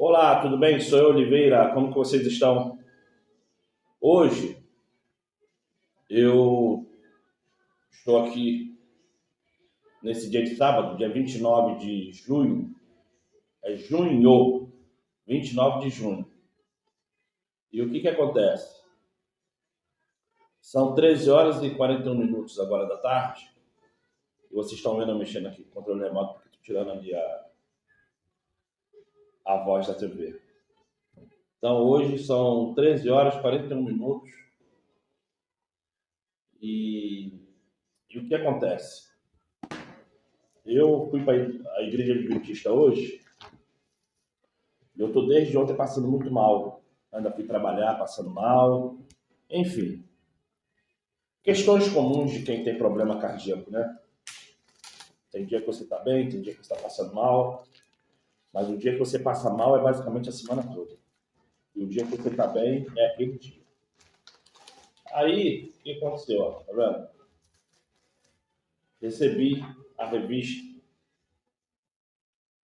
Olá, tudo bem? Sou eu, Oliveira. Como que vocês estão? Hoje eu estou aqui nesse dia de sábado, dia 29 de junho. É junho, 29 de junho. E o que que acontece? São 13 horas e 41 minutos agora da tarde. E vocês estão vendo eu mexendo aqui com o controle remoto porque estou tirando ali a voz da TV. Então hoje são 13 horas e 41 minutos. E, e o que acontece? Eu fui para a igreja adventista hoje. Eu estou desde ontem passando muito mal. Ainda fui trabalhar passando mal. Enfim, questões comuns de quem tem problema cardíaco, né? Tem dia que você está bem, tem dia que você está passando mal. Mas o dia que você passa mal é basicamente a semana toda. E o dia que você está bem é aquele dia. Aí, o que aconteceu? Ó, tá vendo? Recebi a revista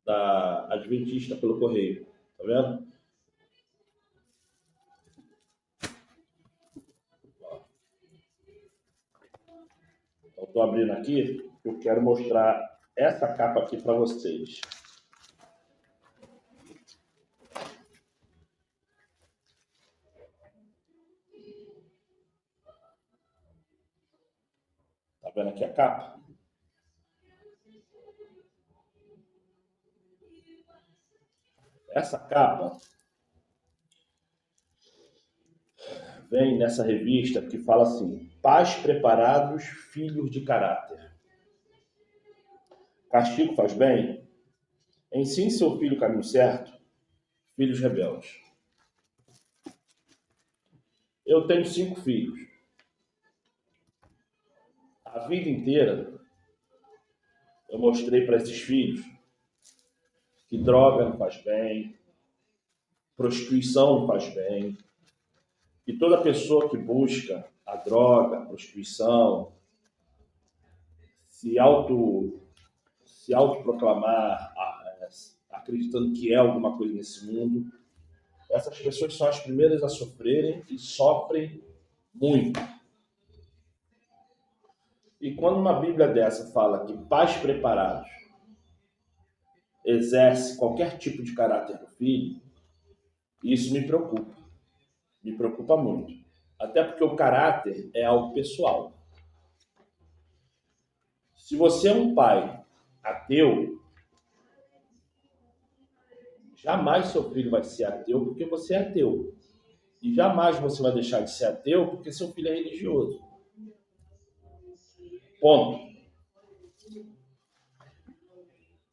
da Adventista pelo correio. Tá vendo? Então, estou abrindo aqui. Eu quero mostrar essa capa aqui para vocês. Tá vendo aqui a capa? Essa capa vem nessa revista que fala assim: pais preparados, filhos de caráter. Castigo faz bem? Ensine seu filho o caminho certo, filhos rebeldes. Eu tenho 5 filhos. A vida inteira eu mostrei para esses filhos que droga não faz bem, prostituição não faz bem, e toda pessoa que busca a droga, a prostituição, se auto se autoproclamar, acreditando que é alguma coisa nesse mundo, essas pessoas são as primeiras a sofrerem e sofrem muito. E quando uma Bíblia dessa fala que pais preparados exerce qualquer tipo de caráter do filho, isso me preocupa muito. Até porque o caráter é algo pessoal. Se você é um pai ateu, jamais seu filho vai ser ateu porque você é ateu. E jamais você vai deixar de ser ateu porque seu filho é religioso. Ponto.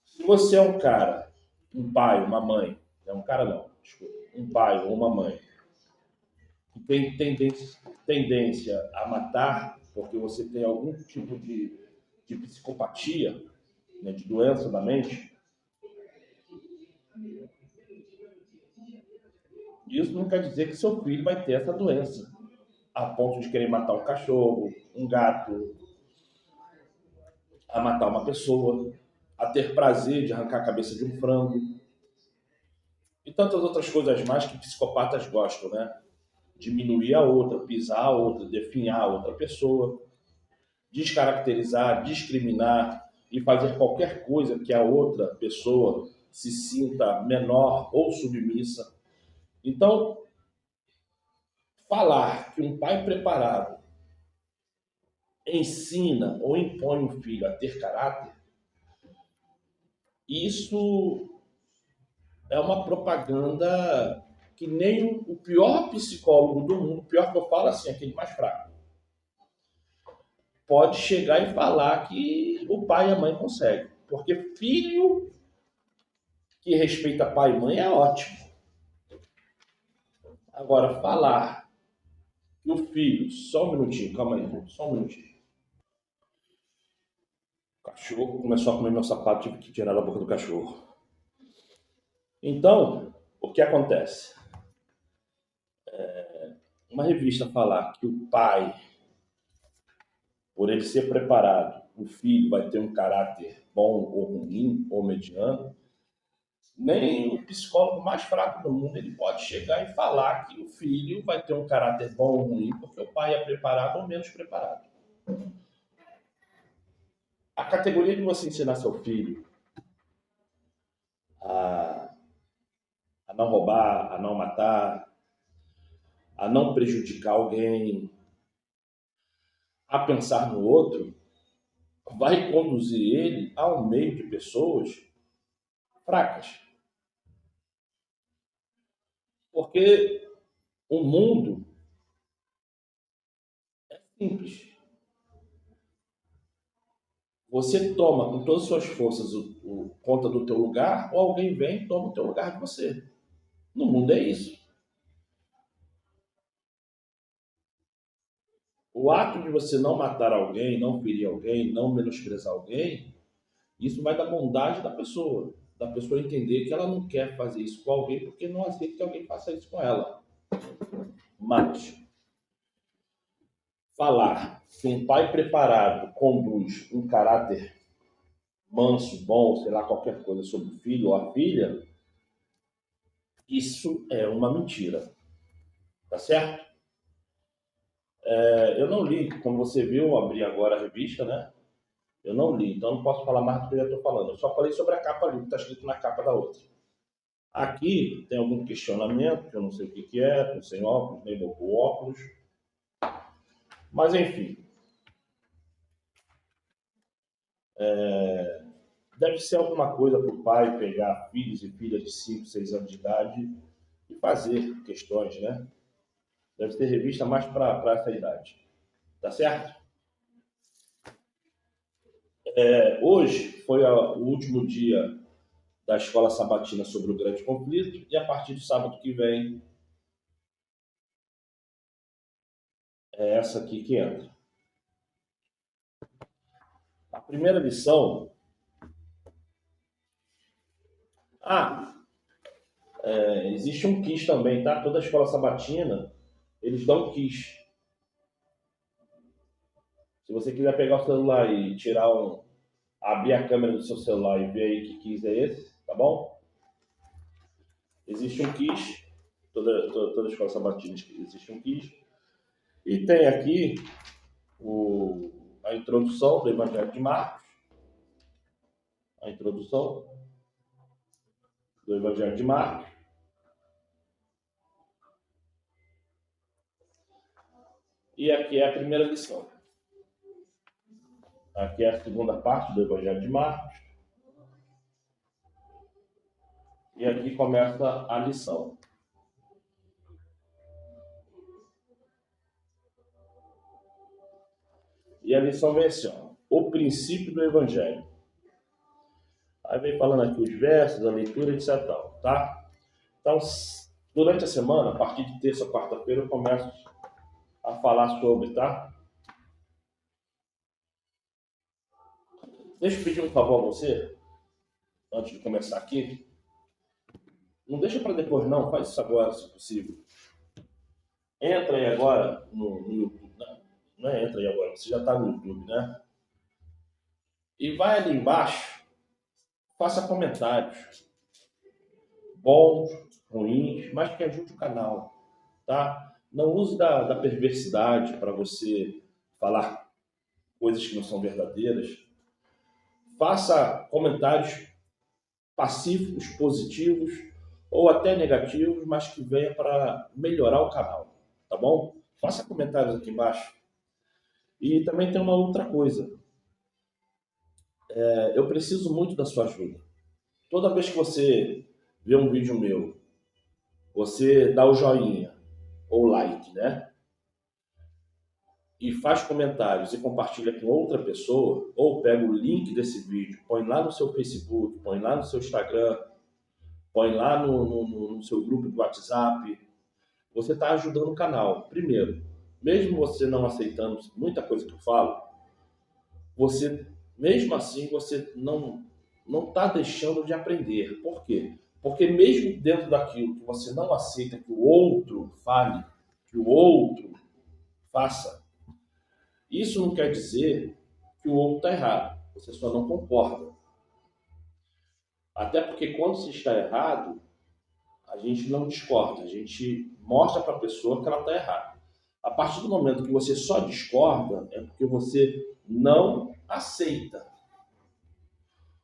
Se você é um cara, um pai, uma mãe, não é um cara não, desculpa, um pai ou uma mãe, que tem tendência a matar porque você tem algum tipo de psicopatia, né, de doença da mente, isso não quer dizer que seu filho vai ter essa doença, a ponto de querer matar um cachorro, um gato, a matar uma pessoa, a ter prazer de arrancar a cabeça de um frango e tantas outras coisas mais que psicopatas gostam, né? Diminuir a outra, pisar a outra, definhar a outra pessoa, descaracterizar, discriminar e fazer qualquer coisa que a outra pessoa se sinta menor ou submissa. Então, falar que um pai preparado ensina ou impõe o filho a ter caráter, isso é uma propaganda que nem o pior psicólogo do mundo, o pior que eu falo assim, aquele mais fraco, pode chegar e falar que o pai e a mãe conseguem. Porque filho que respeita pai e mãe é ótimo. Agora, falar que o filho, só um minutinho, calma aí, só um minutinho. O cachorro começou a comer meu sapato, tive que tirar da boca do cachorro. Então, o que acontece? Uma revista falar que o pai, por ele ser preparado, o filho vai ter um caráter bom ou ruim ou mediano, Nem o psicólogo mais fraco do mundo ele pode chegar e falar que o filho vai ter um caráter bom ou ruim porque o pai é preparado ou menos preparado. A categoria de você ensinar seu filho a, a não roubar, a não matar, a não prejudicar alguém, a pensar no outro, vai conduzir ele ao meio de pessoas fracas. Porque o mundo é simples. Você toma com todas as suas forças conta do teu lugar, ou alguém vem e toma o teu lugar de você. No mundo é isso. O ato de você não matar alguém, não ferir alguém, não menosprezar alguém, isso vai da bondade da pessoa entender que ela não quer fazer isso com alguém porque não aceita que alguém faça isso com ela. Mas falar que um pai preparado conduz um caráter manso, bom, sei lá, qualquer coisa sobre o filho ou a filha, isso é uma mentira, tá certo? Eu não li, como você viu, eu abri agora a revista, né? Eu não li, então não posso falar mais do que eu já estou falando. Eu só falei sobre a capa ali, que está escrito na capa da outra. Aqui tem algum questionamento, que eu não sei o que, que é, estou sem óculos, nem vou com óculos. Mas enfim, deve ser alguma coisa para o pai pegar filhos e filhas de 5, 6 anos de idade e fazer questões, né? Deve ter revista mais para essa idade. Tá certo? Hoje foi o último dia da escola sabatina sobre o grande conflito e a partir do sábado que vem é essa aqui que entra. A primeira lição. Ah, existe um quiz também, tá? Toda escola sabatina, eles dão quiz. Se você quiser pegar o celular e abrir a câmera do seu celular e ver aí que quiz é esse, tá bom? Existe um quiz, toda escola sabatina existe um quiz. E tem aqui a introdução do Evangelho de Marcos, a introdução do Evangelho de Marcos. E aqui é a primeira lição. Aqui é a segunda parte do Evangelho de Marcos. E aqui começa a lição. E a lição vem assim, ó, o princípio do Evangelho. Aí vem falando aqui os versos, a leitura, etc. Tá? Então, durante a semana, a partir de terça, quarta-feira, eu começo a falar sobre, tá? Deixa eu pedir um favor a você, antes de começar aqui. Não deixa para depois, não. Faz isso agora, se possível. Entra aí agora no YouTube. Não é entra aí agora, você já está no YouTube, né? E vai ali embaixo, faça comentários. Bons, ruins, mas que ajude o canal, tá? Não use da perversidade para você falar coisas que não são verdadeiras. Faça comentários pacíficos, positivos ou até negativos, mas que venha para melhorar o canal, tá bom? Faça comentários aqui embaixo. E também tem uma outra coisa. Eu preciso muito da sua ajuda. Toda vez que você vê um vídeo meu, você dá o joinha ou like, né? E faz comentários e compartilha com outra pessoa, ou pega o link desse vídeo, põe lá no seu Facebook, põe lá no seu Instagram, põe lá no seu grupo do WhatsApp, você está ajudando o canal. Primeiro, mesmo você não aceitando muita coisa que eu falo, você, mesmo assim, você não está deixando de aprender. Por quê? Porque mesmo dentro daquilo que você não aceita que o outro fale, que o outro faça, isso não quer dizer que o outro está errado. Você só não concorda. Até porque quando se está errado, a gente não discorda, a gente mostra para a pessoa que ela está errada. A partir do momento que você só discorda, é porque você não aceita.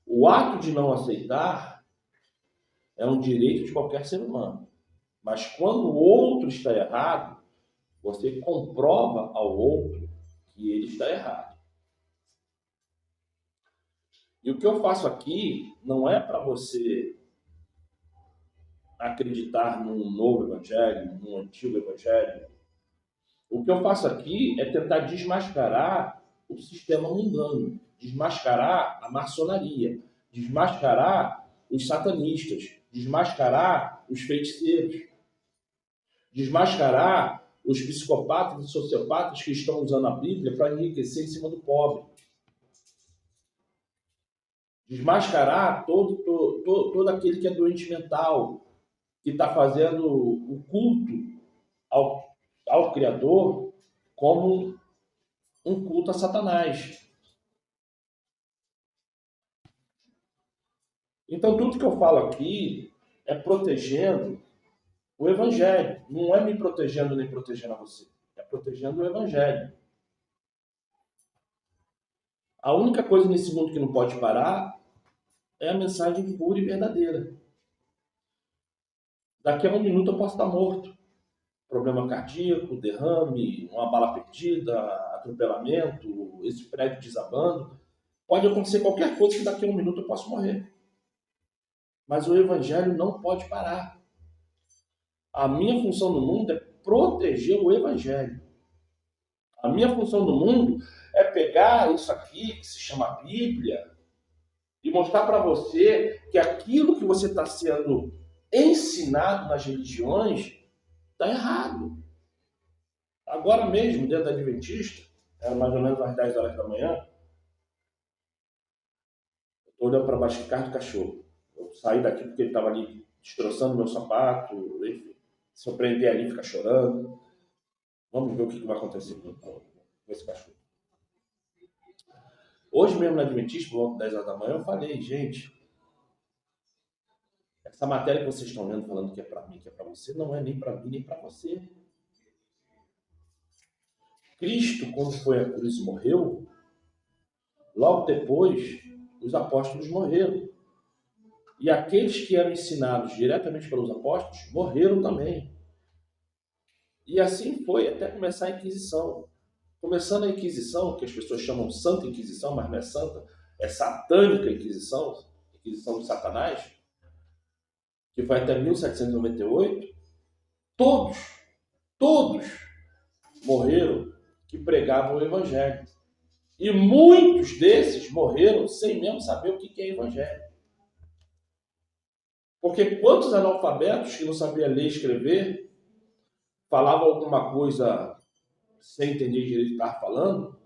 O ato de não aceitar é um direito de qualquer ser humano. Mas quando o outro está errado, você comprova ao outro que ele está errado. E o que eu faço aqui não é para você acreditar num novo evangelho, num antigo evangelho. O que eu faço aqui é tentar desmascarar o sistema mundano, desmascarar a maçonaria, desmascarar os satanistas, desmascarar os feiticeiros, desmascarar os psicopatas e sociopatas que estão usando a Bíblia para enriquecer em cima do pobre. Desmascarar todo aquele que é doente mental, que está fazendo o culto ao Criador como um culto a Satanás. Então, tudo que eu falo aqui é protegendo o Evangelho. Não é me protegendo nem protegendo a você. É protegendo o Evangelho. A única coisa nesse mundo que não pode parar é a mensagem pura e verdadeira. Daqui a um minuto eu posso estar morto. Problema cardíaco, derrame, uma bala perdida, atropelamento, esse prédio desabando. Pode acontecer qualquer coisa que daqui a um minuto eu posso morrer. Mas o Evangelho não pode parar. A minha função no mundo é proteger o Evangelho. A minha função no mundo é pegar isso aqui, que se chama Bíblia, e mostrar para você que aquilo que você está sendo ensinado nas religiões está errado. Agora mesmo, dentro da Adventista, era mais ou menos às 10 horas da manhã, eu estou olhando para baixo de carro do cachorro. Eu saí daqui porque ele estava ali destroçando meu sapato, enfim. Se eu prender ali, fica chorando. Vamos ver o que vai acontecer com esse cachorro. Hoje mesmo na Adventista, por volta de 10 horas da manhã, eu falei, gente, essa matéria que vocês estão lendo falando que é para mim, que é para você, não é nem para mim, nem para você. Cristo, quando foi a cruz e morreu, logo depois, os apóstolos morreram. E aqueles que eram ensinados diretamente pelos apóstolos morreram também. E assim foi até começar a Inquisição. Começando a Inquisição, que as pessoas chamam Santa Inquisição, mas não é santa, é satânica Inquisição, Inquisição de Satanás, que foi até 1798, todos morreram que pregavam o Evangelho. E muitos desses morreram sem mesmo saber o que é Evangelho. Porque quantos analfabetos que não sabiam ler e escrever, falavam alguma coisa sem entender direito o que estava falando,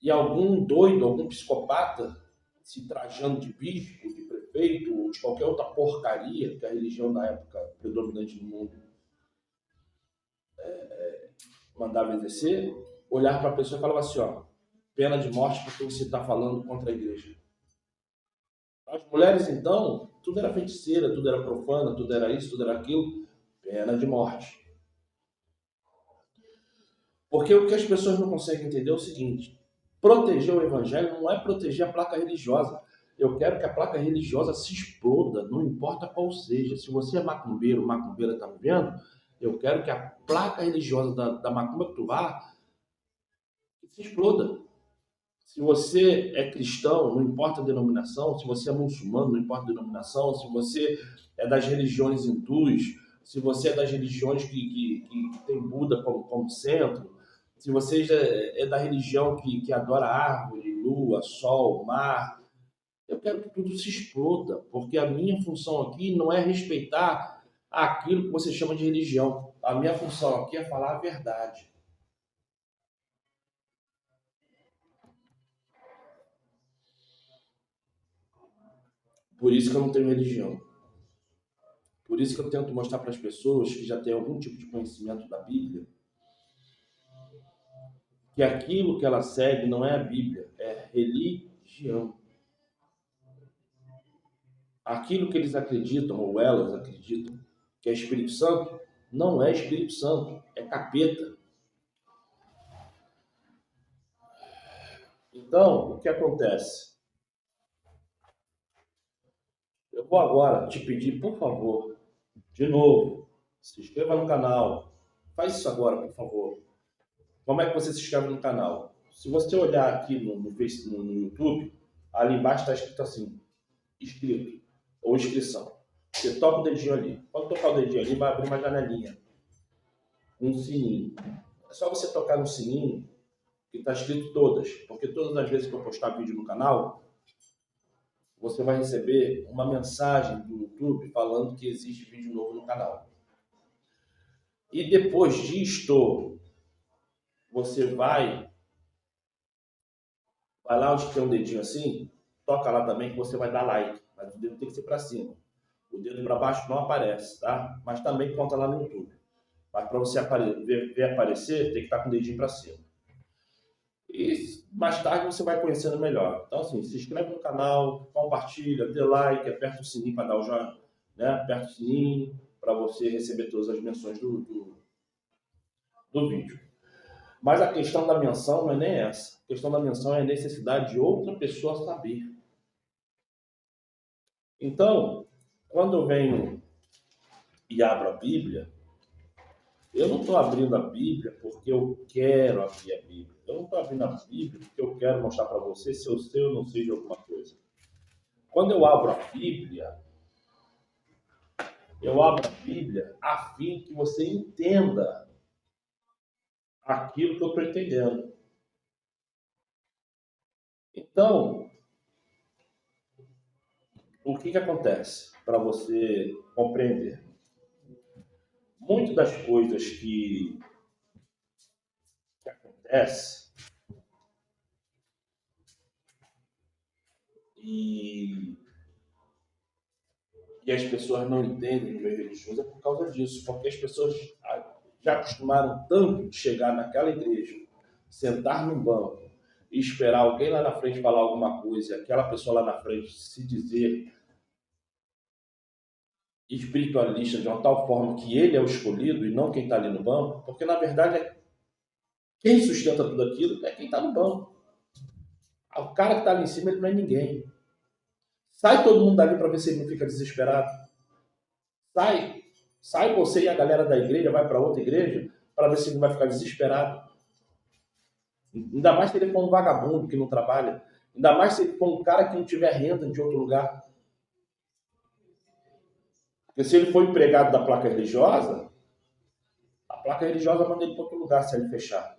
e algum doido, algum psicopata, se trajando de bispo, de prefeito, ou de qualquer outra porcaria que a religião da época predominante no mundo mandava exercer, olhar para a pessoa e falava assim, ó, pena de morte porque você está falando contra a igreja. As mulheres, então, tudo era feiticeira, tudo era profana, tudo era isso, tudo era aquilo, pena de morte. Porque o que as pessoas não conseguem entender é o seguinte, proteger o evangelho não é proteger a placa religiosa. Eu quero que a placa religiosa se exploda, não importa qual seja. Se você é macumbeiro, macumbeira está me vendo, eu quero que a placa religiosa da macumba que tu vá se exploda. Se você é cristão, não importa a denominação. Se você é muçulmano, não importa a denominação. Se você é das religiões hindus, se você é das religiões que tem Buda como centro, se você é da religião que adora árvore, lua, sol, mar, eu quero que tudo se exploda, porque a minha função aqui não é respeitar aquilo que você chama de religião. A minha função aqui é falar a verdade. Por isso que eu não tenho religião. Por isso que eu tento mostrar para as pessoas que já têm algum tipo de conhecimento da Bíblia que aquilo que ela segue não é a Bíblia, é religião. aquilo que eles acreditam, ou elas acreditam, que é Espírito Santo, não é Espírito Santo, é capeta. Então, o que acontece? Eu vou agora te pedir, por favor, de novo, se inscreva no canal. Faz isso agora, por favor. Como é que você se inscreve no canal? Se você olhar aqui no YouTube, ali embaixo está escrito assim, inscrito ou inscrição. Você toca o dedinho ali. Quando tocar o dedinho ali, vai abrir uma janelinha, um sininho. É só você tocar no sininho que está escrito todas, porque todas as vezes que eu postar vídeo no canal, você vai receber uma mensagem do YouTube falando que existe vídeo novo no canal. E depois disto, você vai lá onde tem um dedinho assim, toca lá também que você vai dar like, mas o dedo tem que ser para cima. O dedo para baixo não aparece, tá? Mas também conta lá no YouTube. Mas para você ver aparecer, tem que estar com o dedinho para cima. E mais tarde você vai conhecendo melhor. Então, assim, se inscreve no canal, compartilha, dê like, aperta o sininho para dar o joinha, né? Aperta o sininho para você receber todas as menções do vídeo. Mas a questão da menção não é nem essa. A questão da menção é a necessidade de outra pessoa saber. Então, quando eu venho e abro a Bíblia, eu não estou abrindo a Bíblia porque eu quero abrir a Bíblia. Eu não estou abrindo a Bíblia porque eu quero mostrar para você se eu sei ou não sei de alguma coisa. Quando eu abro a Bíblia a fim que você entenda aquilo que eu estou entendendo. Então, o que acontece para você compreender? Muitas das coisas que acontecem e as pessoas não entendem o meio religioso é por causa disso, porque as pessoas já acostumaram tanto de chegar naquela igreja, sentar num banco e esperar alguém lá na frente falar alguma coisa, e aquela pessoa lá na frente se dizer espiritualista de uma tal forma que ele é o escolhido e não quem está ali no banco, porque na verdade quem sustenta tudo aquilo é quem está no banco. O cara que está ali em cima ele não é ninguém. Sai todo mundo dali para ver se ele não fica desesperado. Sai você e a galera da igreja, vai para outra igreja para ver se ele não vai ficar desesperado. Ainda mais se ele for um vagabundo que não trabalha. Ainda mais se ele for um cara que não tiver renda de outro lugar. Porque se ele for empregado da placa religiosa, a placa religiosa manda ele para outro lugar se ele fechar.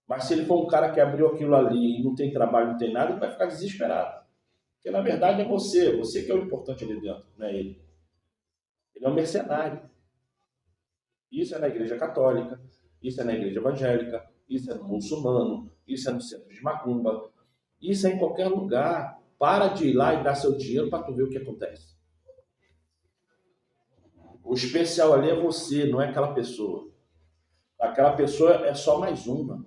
Mas se ele for um cara que abriu aquilo ali e não tem trabalho, não tem nada, ele vai ficar desesperado. Porque na verdade é você que é o importante ali dentro, não é ele. Ele é um mercenário. Isso é na igreja católica, isso é na igreja evangélica, isso é no muçulmano, isso é no centro de macumba, isso é em qualquer lugar. Para de ir lá e dar seu dinheiro para tu ver o que acontece. O especial ali é você, não é aquela pessoa. Aquela pessoa é só mais uma.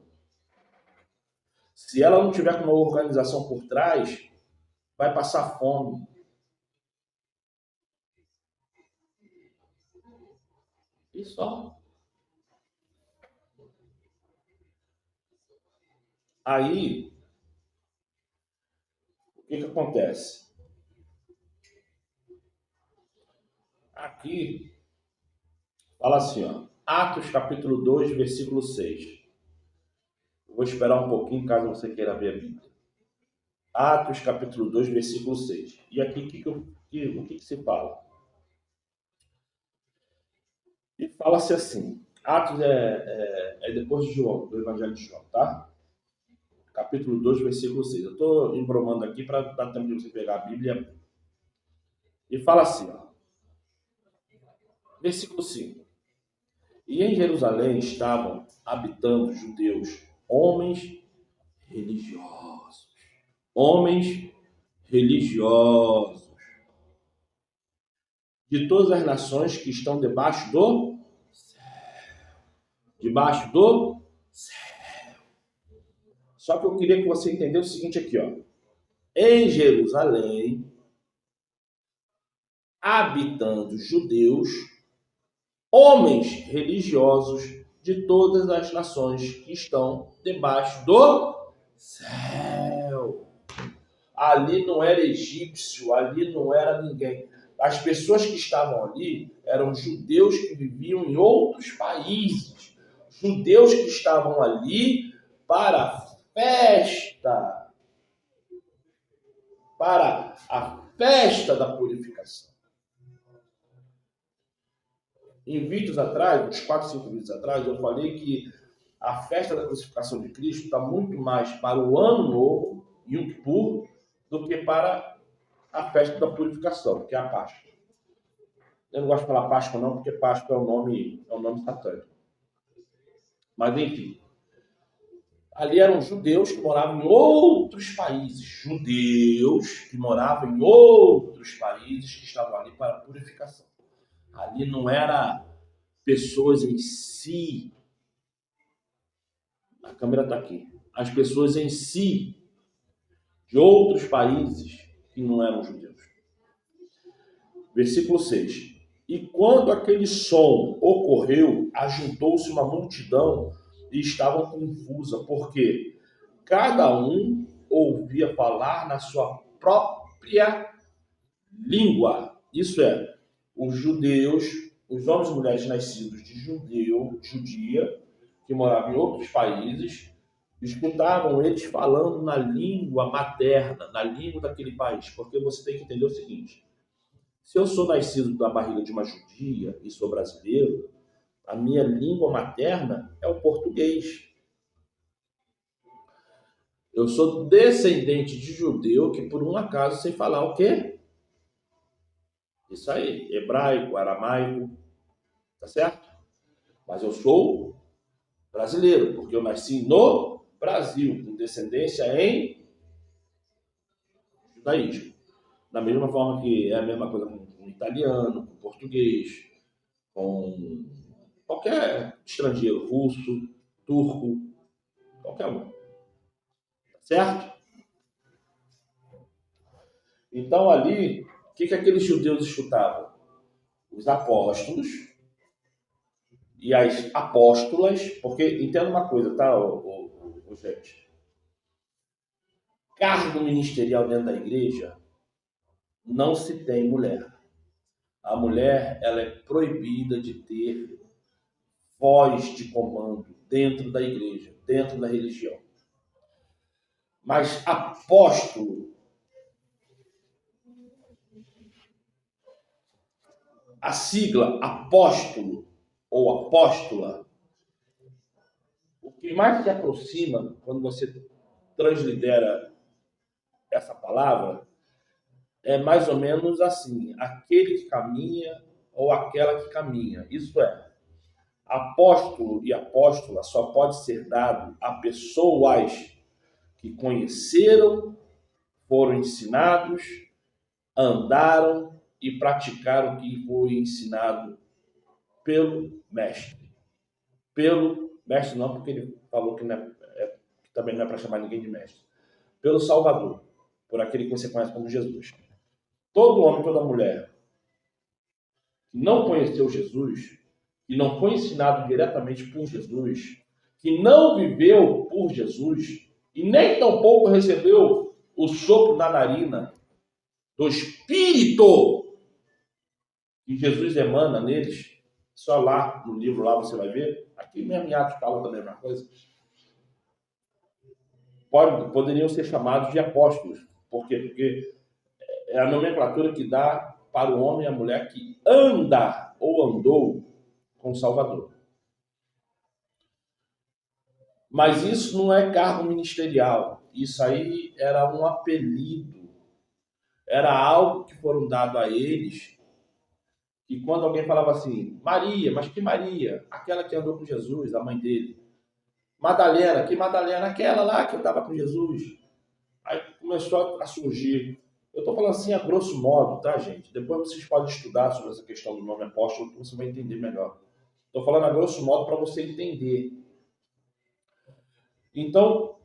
Se ela não tiver com uma organização por trás, vai passar fome. E só. Aí, o que acontece? Aqui, fala assim, ó, Atos capítulo 2, versículo 6. Eu vou esperar um pouquinho, caso você queira ver a Bíblia. Atos capítulo 2, versículo 6. E aqui, o que se fala? E fala-se assim, Atos é depois de João, do Evangelho de João, tá? Capítulo 2, versículo 6. Eu estou embromando aqui para dar tempo de você pegar a Bíblia. E fala assim, ó, versículo 5. E em Jerusalém estavam habitando judeus, homens religiosos. Homens religiosos de todas as nações que estão debaixo do céu. Debaixo do céu. Só que eu queria que você entendesse o seguinte aqui, ó. Em Jerusalém habitando judeus, homens religiosos de todas as nações que estão debaixo do céu. Ali não era egípcio, ali não era ninguém. As pessoas que estavam ali eram judeus que viviam em outros países. Judeus que estavam ali para a festa, para a festa da purificação. Em vídeos atrás, uns 4, 5 vídeos atrás, eu falei que a festa da crucificação de Cristo está muito mais para o Ano Novo, Yom Kippur, do que para a festa da purificação, que é a Páscoa. Eu não gosto de falar Páscoa não, porque Páscoa é um nome satânico. Mas enfim, ali eram judeus que moravam em outros países. Judeus que moravam em outros países que estavam ali para a purificação. Ali não era pessoas em si. A câmera está aqui. As pessoas em si, de outros países que não eram judeus. Versículo 6. E quando aquele som ocorreu, ajuntou-se uma multidão e estavam confusa, porque cada um ouvia falar na sua própria língua. Isso é, os judeus, os homens e mulheres nascidos de judia, que moravam em outros países, escutavam eles falando na língua materna, na língua daquele país. Porque você tem que entender o seguinte: se eu sou nascido da barriga de uma judia e sou brasileiro, a minha língua materna é o português. Eu sou descendente de judeu que, por um acaso, sei falar o quê? Isso aí, hebraico, aramaico, tá certo? Mas eu sou brasileiro, porque eu nasci no Brasil, com descendência em judaísmo. Da mesma forma que é a mesma coisa com italiano, com português, com qualquer estrangeiro, russo, turco, qualquer um. Certo? Então ali, o que aqueles judeus escutavam? Os apóstolos e as apóstolas, porque entenda uma coisa, tá, gente? Cargo ministerial dentro da igreja não se tem mulher. A mulher, ela é proibida de ter voz de comando dentro da igreja, dentro da religião. Mas apóstolo, a sigla apóstolo ou apóstola, o que mais se aproxima quando você translitera essa palavra é mais ou menos assim: aquele que caminha ou aquela que caminha. Isso é, apóstolo e apóstola só pode ser dado a pessoas que conheceram, foram ensinados, andaram e praticaram o que foi ensinado pelo mestre. Pelo mestre não, porque ele falou que também não é para chamar ninguém de mestre. Pelo Salvador, por aquele que você conhece como Jesus. Todo homem, toda mulher que não conheceu Jesus, que não foi ensinado diretamente por Jesus, que não viveu por Jesus e nem tampouco recebeu o sopro na narina do Espírito que Jesus emana neles, só lá no livro lá você vai ver, aqui mesmo em Atos fala da mesma coisa, poderiam ser chamados de apóstolos. Por quê? Porque é a nomenclatura que dá para o homem e a mulher que anda ou andou com o Salvador. Mas isso não é cargo ministerial. Isso aí era um apelido. Era algo que foram dado a eles. E quando alguém falava assim, Maria, mas que Maria? Aquela que andou com Jesus, a mãe dele. Madalena, que Madalena? Aquela lá que andava com Jesus. Aí começou a surgir. Eu estou falando assim a grosso modo, tá, gente? Depois vocês podem estudar sobre essa questão do nome apóstolo, que você vai entender melhor. Estou falando a grosso modo para você entender. Então,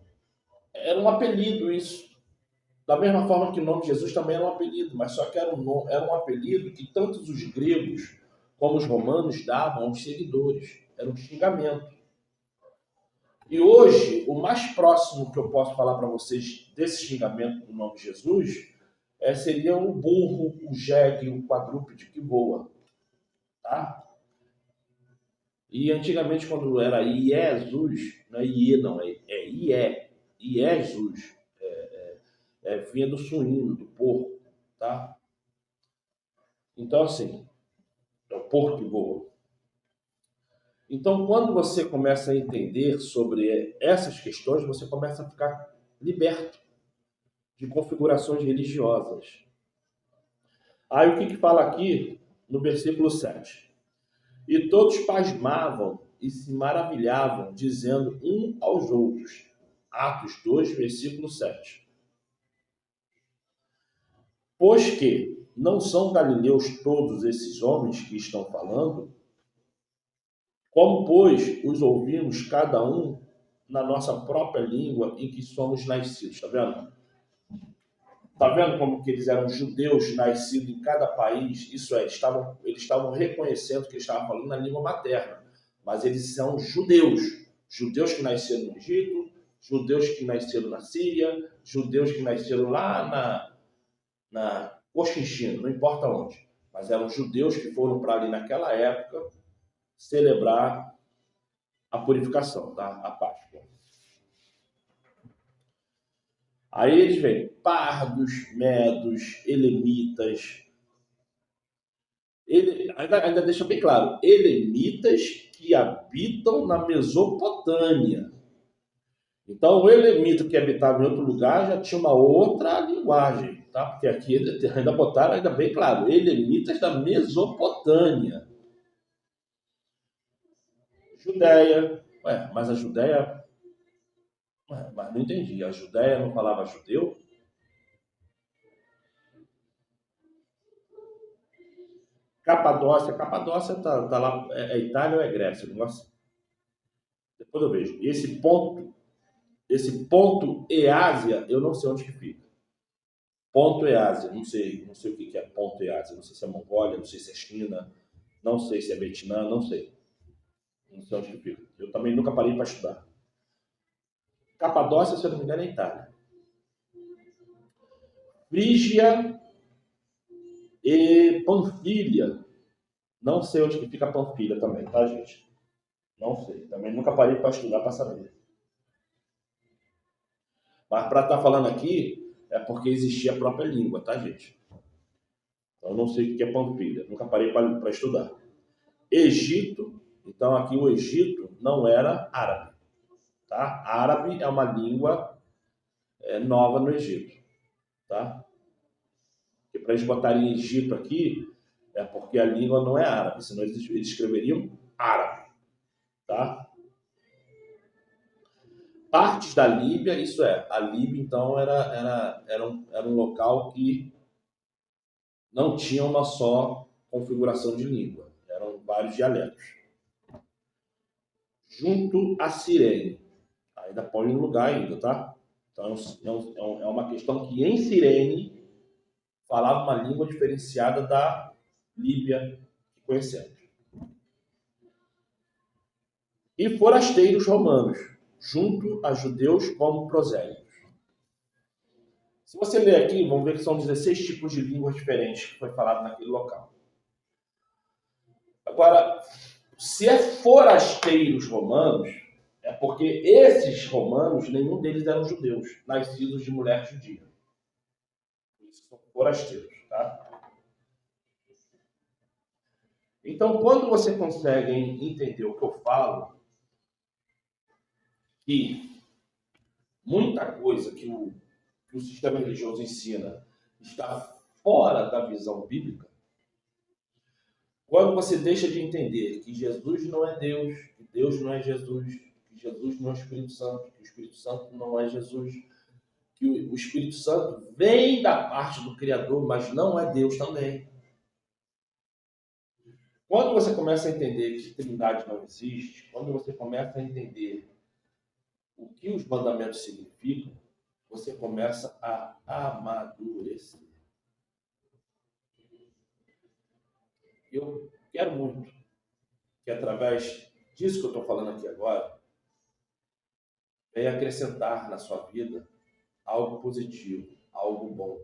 era um apelido isso. Da mesma forma que o nome Jesus também era um apelido, mas só que era um apelido que tanto os gregos como os romanos davam aos seguidores. Era um xingamento. E hoje, o mais próximo que eu posso falar para vocês desse xingamento do nome Jesus seria o burro, o jegue, o quadrúpede que voa. Tá? E antigamente, quando era Jesus, não é IE, não, é IE, Jesus, vinha do suíno, do porco, tá? Então, assim, é o porco que voa. Então, quando você começa a entender sobre essas questões, você começa a ficar liberto de configurações religiosas. Aí, o que fala aqui no versículo 7? E todos pasmavam e se maravilhavam, dizendo um aos outros. Atos 2, versículo 7. Pois que não são galileus todos esses homens que estão falando? Como, pois, os ouvimos cada um na nossa própria língua em que somos nascidos? Está vendo? Está vendo como que eles eram judeus nascidos em cada país? Isso é, eles estavam reconhecendo que eles estavam falando na língua materna. Mas eles são judeus. Judeus que nasceram no Egito, judeus que nasceram na Síria, judeus que nasceram lá na Cochinchina, não importa onde. Mas eram judeus que foram para ali naquela época celebrar a purificação, tá? A Páscoa. Aí eles vêm pardos, medos, elemitas. Ainda deixa bem claro, elemitas que habitam na Mesopotâmia. Então, o elemita que habitava em outro lugar já tinha uma outra linguagem, tá? Porque aqui ainda botaram ainda bem claro, elemitas da Mesopotâmia. Judéia. Mas a Judéia... mas não entendi. A Judéia não falava judeu? Capadócia tá lá, é Itália ou é Grécia? Nossa. Depois eu vejo. Esse ponto e Ásia, eu não sei onde que fica. Ponto e Ásia, não sei o que é ponto e Ásia. Não sei se é Mongólia, não sei se é China, não sei se é Vietnã, não sei. Não sei onde que fica. Eu também nunca parei para estudar. Capadócia, se eu não me engano, é Itália. Frígia e Panfilha. Não sei onde que fica Panfilha também, tá, gente? Não sei. Também nunca parei para estudar para saber. Mas para estar falando aqui, é porque existia a própria língua, tá, gente? Então, eu não sei o que é Panfilha. Nunca parei para estudar. Egito. Então, aqui o Egito não era árabe, tá? Árabe é uma língua nova no Egito, tá? Porque para eles botarem Egito aqui, é porque a língua não é árabe, senão eles escreveriam árabe, tá? Partes da Líbia, isso é, a Líbia então era um local que não tinha uma só configuração de língua, eram vários dialetos. Junto a Cirene, ainda põe um lugar ainda, tá? Então é uma questão que em Cirene falava uma língua diferenciada da Líbia que conhecemos. E forasteiros romanos, junto a judeus como prosélitos. Se você ler aqui, vamos ver que são 16 tipos de línguas diferentes que foi falado naquele local. Agora, se é forasteiros romanos, é porque esses romanos, nenhum deles eram judeus, nascidos de mulher judia. Por isso são forasteiros, tá? Então, quando você consegue entender o que eu falo, que muita coisa que o sistema religioso ensina está fora da visão bíblica, quando você deixa de entender que Jesus não é Deus, que Deus não é Jesus, que Jesus não é o Espírito Santo, que o Espírito Santo não é Jesus, que o Espírito Santo vem da parte do Criador, mas não é Deus também. Quando você começa a entender que Trindade não existe, quando você começa a entender o que os mandamentos significam, você começa a amadurecer. Eu quero muito que, através disso que eu estou falando aqui agora, venha acrescentar na sua vida algo positivo, algo bom.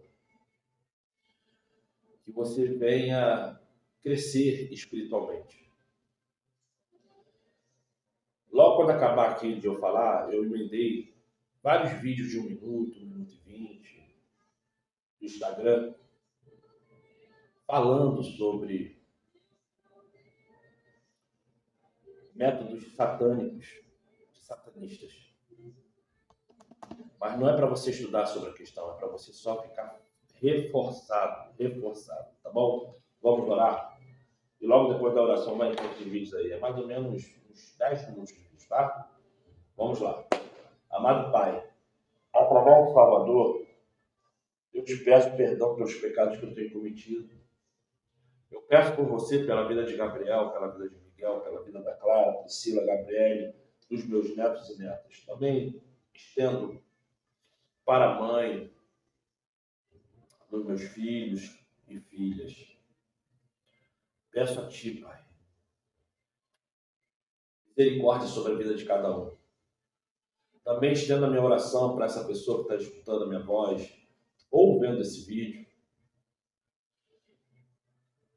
Que você venha crescer espiritualmente. Logo quando acabar aqui de eu falar, eu emendei vários vídeos de 1 minuto, 1 minuto e 20, do Instagram, falando sobre métodos satânicos, satanistas. Mas não é para você estudar sobre a questão, é para você só ficar reforçado, tá bom? Vamos orar? E logo depois da oração vai entrar esses vídeos aí. É mais ou menos uns 10 minutos de vídeo, tá? Vamos lá. Amado Pai, através do Salvador, eu te peço perdão pelos pecados que eu tenho cometido. Eu peço por você, pela vida de Gabriel, pela vida de Miguel, pela vida da Clara, Priscila, Gabriele, dos meus netos e netas. Também estendo para a mãe, dos meus filhos e filhas. Peço a Ti, Pai, misericórdia sobre a vida de cada um. Também estendo a minha oração para essa pessoa que está escutando a minha voz ou vendo esse vídeo.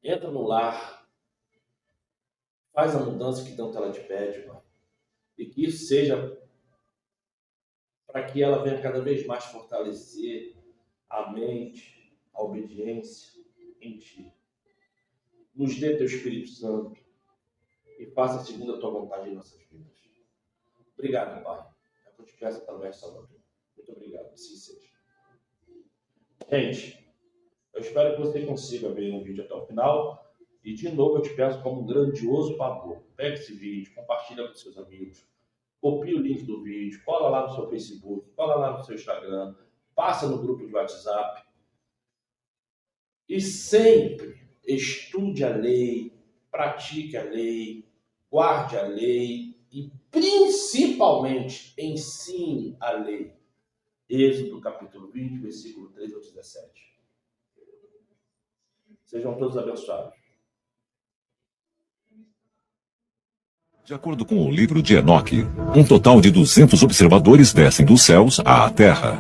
Entra no lar, faz a mudança que tanto ela te pede, Pai. E que isso seja para que ela venha cada vez mais fortalecer a mente, a obediência em Ti. Nos dê Teu Espírito Santo e faça segundo a Tua vontade em nossas vidas. Obrigado, Pai. É o que eu te peço através do Salvador. Muito obrigado. Assim seja. Gente, eu espero que você consiga ver o vídeo até o final. E, de novo, eu te peço como um grandioso favor. Pegue esse vídeo, compartilha com seus amigos, copie o link do vídeo, cola lá no seu Facebook, cola lá no seu Instagram, passa no grupo de WhatsApp. E sempre estude a lei, pratique a lei, guarde a lei e, principalmente, ensine a lei. Êxodo, capítulo 20, versículo 3 ao 17. Sejam todos abençoados. De acordo com o livro de Enoque, um total de 200 observadores descem dos céus à terra.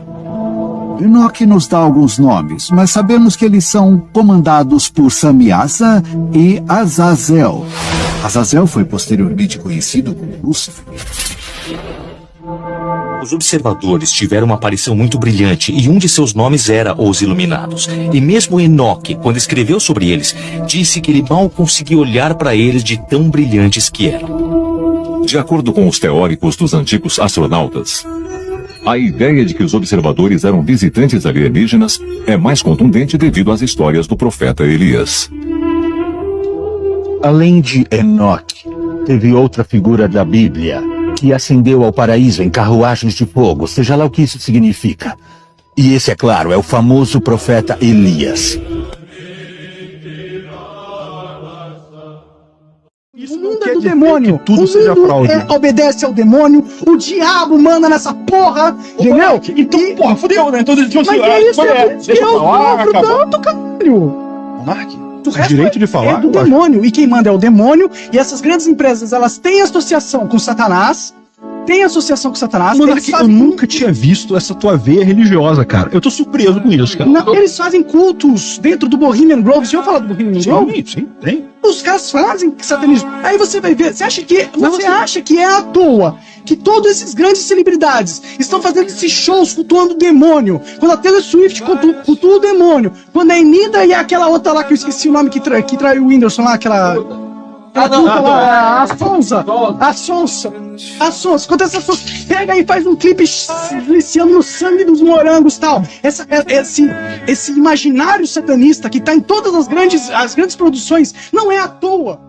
Enoque nos dá alguns nomes, mas sabemos que eles são comandados por Samiasa e Azazel. Azazel foi posteriormente conhecido como Lúcifer. Os observadores tiveram uma aparição muito brilhante e um de seus nomes era Os Iluminados. E mesmo Enoque, quando escreveu sobre eles, disse que ele mal conseguia olhar para eles de tão brilhantes que eram. De acordo com os teóricos dos antigos astronautas, a ideia de que os observadores eram visitantes alienígenas é mais contundente devido às histórias do profeta Elias. Além de Enoque, teve outra figura da Bíblia que ascendeu ao paraíso em carruagens de fogo, seja lá o que isso significa. E esse, é claro, é o famoso profeta Elias. O mundo é do demônio. Tudo seja fraude. Obedece ao demônio. O diabo manda nessa porra. Entendeu? Então, porra, fudeu, né? Então, tipo Mas assim, é isso deixa que eu eu falar, sofro acabou. tanto, caralho. Monark, O resto direito de falar, é do eu acho. demônio. E quem manda é o demônio. E essas grandes empresas, elas têm associação com Satanás. Tem associação com Satanás. Monark, eles eu fazem... nunca tinha visto essa tua veia religiosa, cara. Eu tô surpreso com isso, cara. Não, eles fazem cultos dentro do Bohemian Grove. Você já falou do Bohemian Grove? Sim, tem. Os caras fazem satanismo. Aí você vai ver, você acha que é à toa que todos esses grandes celebridades estão fazendo esses shows cultuando o demônio? Quando a Taylor Swift cultua o demônio, quando a Anitta e aquela outra lá que eu esqueci o nome que traiu o Whindersson lá, aquela puta lá, a Sonsa. Quando essas pessoas pega e faz um clipe deliciando no sangue dos morangos e tal. Esse imaginário satanista que tá em todas as grandes produções não é à toa.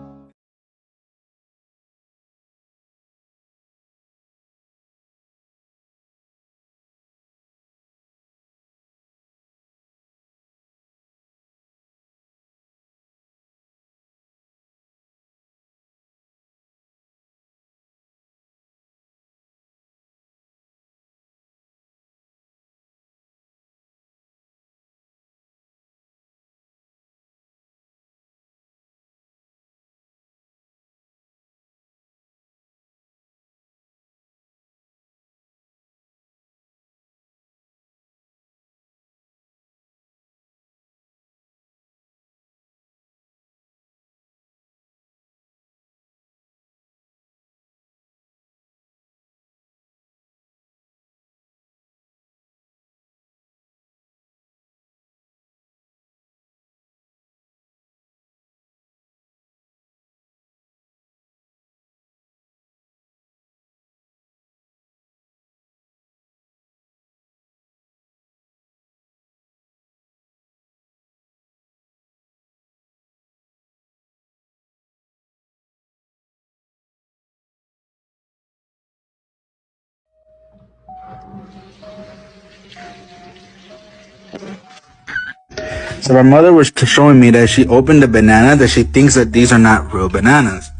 So my mother was showing me that she opened the banana, that she thinks that these are not real bananas.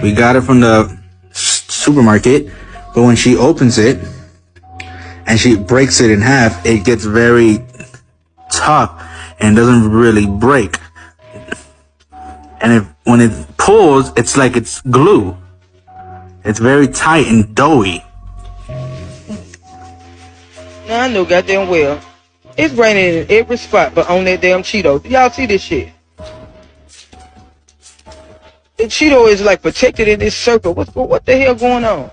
We got it from the supermarket, but when she opens it and she breaks it in half, it gets very tough and doesn't really break. And when it pulls, it's like it's glue. It's very tight and doughy. Now I know goddamn well. It's raining in every spot but on that damn Cheeto. Y'all see this shit? The Cheeto is like protected in this circle. What the hell going on?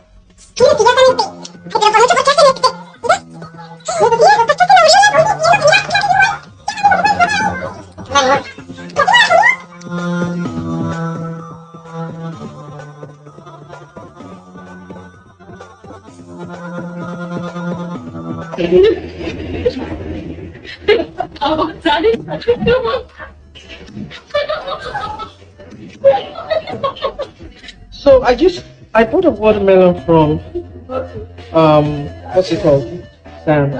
So I bought a watermelon from what's it called? Sam.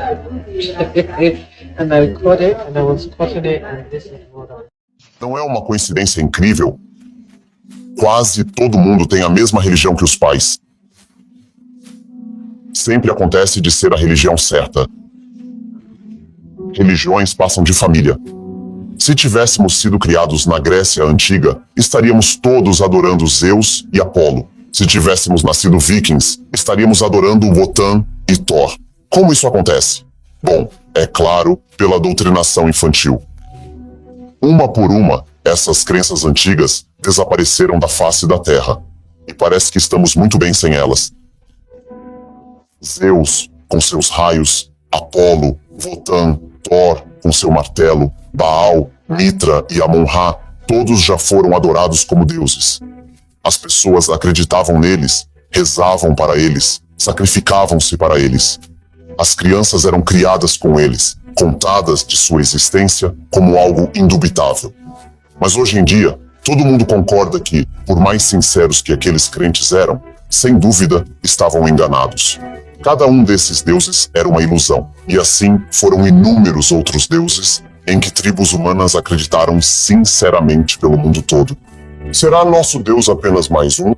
And I cut it and I was cutting it and this is what I... Não é uma coincidência incrível? Quase todo mundo tem a mesma religião que os pais. Sempre acontece de ser a religião certa. Religiões passam de família. Se tivéssemos sido criados na Grécia Antiga, estaríamos todos adorando Zeus e Apolo. Se tivéssemos nascido vikings, estaríamos adorando Wotan e Thor. Como isso acontece? Bom, é claro, pela doutrinação infantil. Uma por uma, essas crenças antigas desapareceram da face da Terra. E parece que estamos muito bem sem elas. Zeus, com seus raios, Apolo, Wotan, Thor, com seu martelo, Baal, Mitra e Amon-Ra, todos já foram adorados como deuses. As pessoas acreditavam neles, rezavam para eles, sacrificavam-se para eles. As crianças eram criadas com eles, contadas de sua existência como algo indubitável. Mas hoje em dia, todo mundo concorda que, por mais sinceros que aqueles crentes eram, sem dúvida, estavam enganados. Cada um desses deuses era uma ilusão, e assim foram inúmeros outros deuses em que tribos humanas acreditaram sinceramente pelo mundo todo. Será nosso Deus apenas mais um?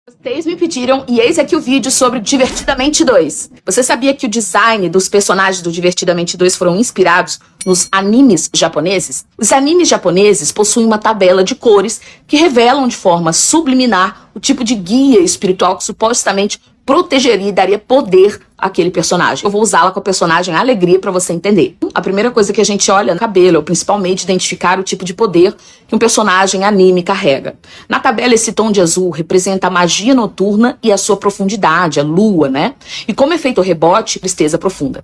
Vocês me pediram, e eis aqui o vídeo sobre Divertidamente 2. Você sabia que o design dos personagens do Divertidamente 2 foram inspirados nos animes japoneses? Os animes japoneses possuem uma tabela de cores que revelam de forma subliminar o tipo de guia espiritual que supostamente protegeria e daria poder àquele personagem. Eu vou usá-la com a personagem Alegria para você entender. A primeira coisa que a gente olha no cabelo é principalmente identificar o tipo de poder que um personagem anime carrega. Na tabela, esse tom de azul representa a magia noturna e a sua profundidade, a lua, né? E como efeito rebote, tristeza profunda.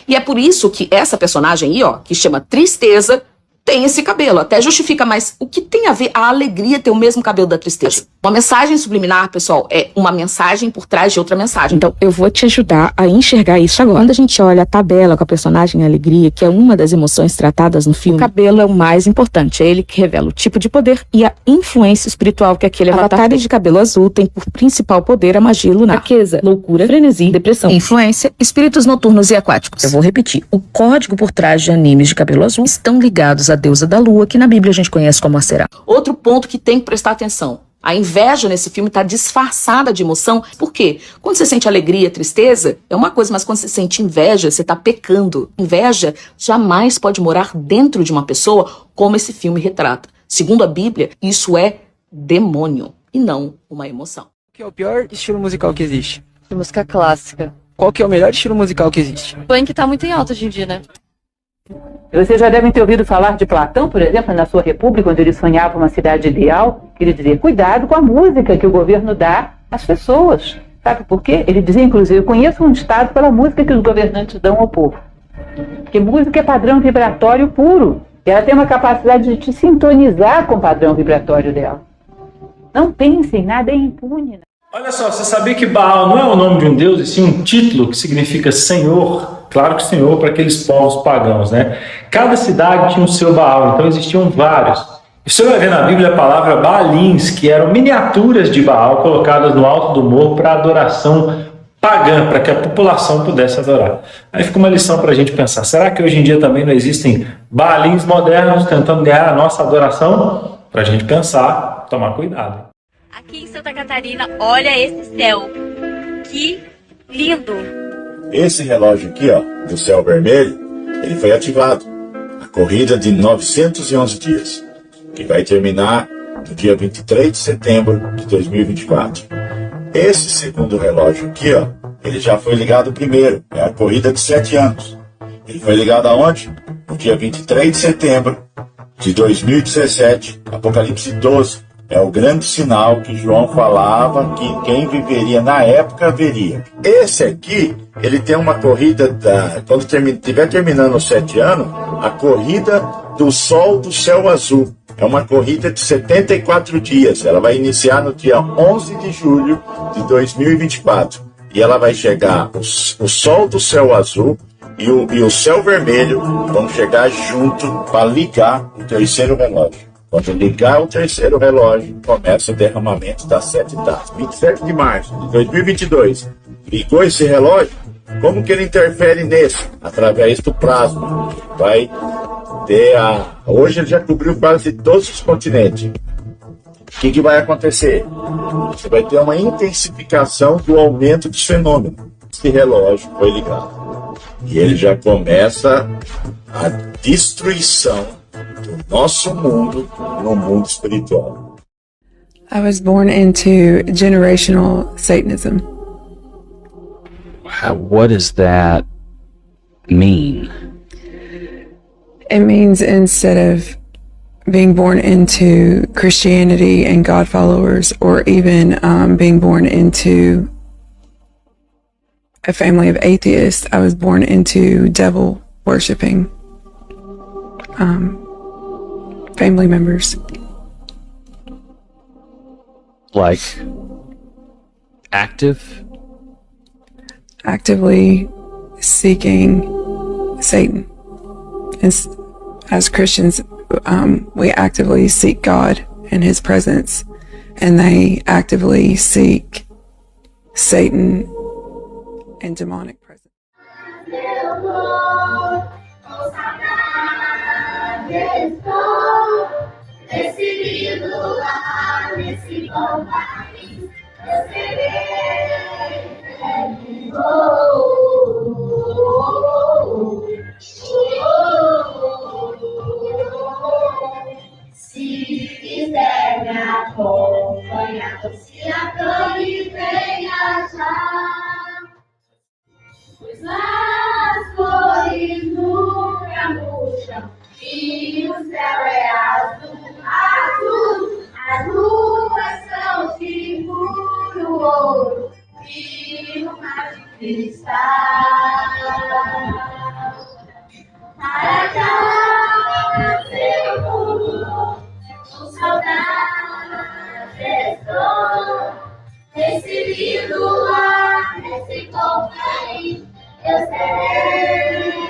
E é por isso que essa personagem aí, ó, que chama Tristeza, tem esse cabelo, até justifica, mas o que tem a ver a alegria ter o mesmo cabelo da tristeza? Uma mensagem subliminar, pessoal, é uma mensagem por trás de outra mensagem. Então, eu vou te ajudar a enxergar isso agora. Quando a gente olha a tabela com a personagem Alegria, que é uma das emoções tratadas no filme, o cabelo é o mais importante, é ele que revela o tipo de poder e a influência espiritual que aquele avatar de cabelo azul tem por principal poder a magia lunar. Fraqueza, loucura, frenesi, depressão, influência, espíritos noturnos e aquáticos. Eu vou repetir, o código por trás de animes de cabelo azul estão ligados à deusa da lua, que na Bíblia a gente conhece como Aserá. Outro ponto que tem que prestar atenção. A inveja nesse filme está disfarçada de emoção. Por quê? Quando você sente alegria, tristeza, é uma coisa, mas quando você sente inveja, você está pecando. Inveja jamais pode morar dentro de uma pessoa, como esse filme retrata. Segundo a Bíblia, isso é demônio e não uma emoção. Qual que é o pior estilo musical que existe? Música clássica. Qual que é o melhor estilo musical que existe? Funk tá muito em alta hoje em dia, né? Vocês já devem ter ouvido falar de Platão, por exemplo, na sua República, onde ele sonhava uma cidade ideal, que ele dizia, cuidado com a música que o governo dá às pessoas. Sabe por quê? Ele dizia, inclusive, eu conheço um estado pela música que os governantes dão ao povo. Porque música é padrão vibratório puro. E ela tem uma capacidade de te sintonizar com o padrão vibratório dela. Não pensem, nada é impune. Né? Olha só, você sabia que Baal não é o nome de um deus, e sim um título que significa Senhor? Claro que Senhor para aqueles povos pagãos, né? Cada cidade tinha o seu Baal, então existiam vários. E você vai ver na Bíblia a palavra Baalins, que eram miniaturas de Baal colocadas no alto do morro para adoração pagã para que a população pudesse adorar. Aí fica uma lição para a gente pensar, será que hoje em dia também não existem baalins modernos tentando ganhar a nossa adoração? Para a gente pensar, tomar cuidado. Aqui em Santa Catarina, olha esse céu, que lindo! Esse relógio aqui, ó, do céu vermelho, ele foi ativado. A corrida de 911 dias, que vai terminar no dia 23 de setembro de 2024. Esse segundo relógio aqui, ó, ele já foi ligado primeiro. É a corrida de 7 anos. Ele foi ligado aonde? No dia 23 de setembro de 2017, Apocalipse 12. É o grande sinal que João falava que quem viveria na época veria. Esse aqui, ele tem uma corrida, quando estiver terminando os 7 anos, a corrida do sol do céu azul. É uma corrida de 74 dias. Ela vai iniciar no dia 11 de julho de 2024. E ela vai chegar, o sol do céu azul e o céu vermelho vão chegar junto para ligar o terceiro relógio. Quando ligar o terceiro relógio, começa o derramamento das 7 taças. 27 de março de 2022. Ligou esse relógio? Como que ele interfere nesse? Através do plasma. Vai ter hoje ele já cobriu quase todos os continentes. O que vai acontecer? Você vai ter uma intensificação do aumento dos fenômenos. Esse relógio foi ligado. E ele já começa a destruição do nosso mundo no mundo espiritual. I was born into generational Satanism. What does that mean? It means instead of being born into Christianity and God followers, or even being born into a family of atheists, I was born into devil worshiping family members. Like actively seeking Satan. As Christians, we actively seek God and His presence, and they actively seek Satan and demonic presence. Se quiser me acompanhar, se a cama venha já, pois as cores nunca murcham e o céu é azul, azul, as ruas são de puro ouro e no mar de cristal. Para cá, seu mundo, com saudade estou, nesse lindo lar, nesse confim, eu serei.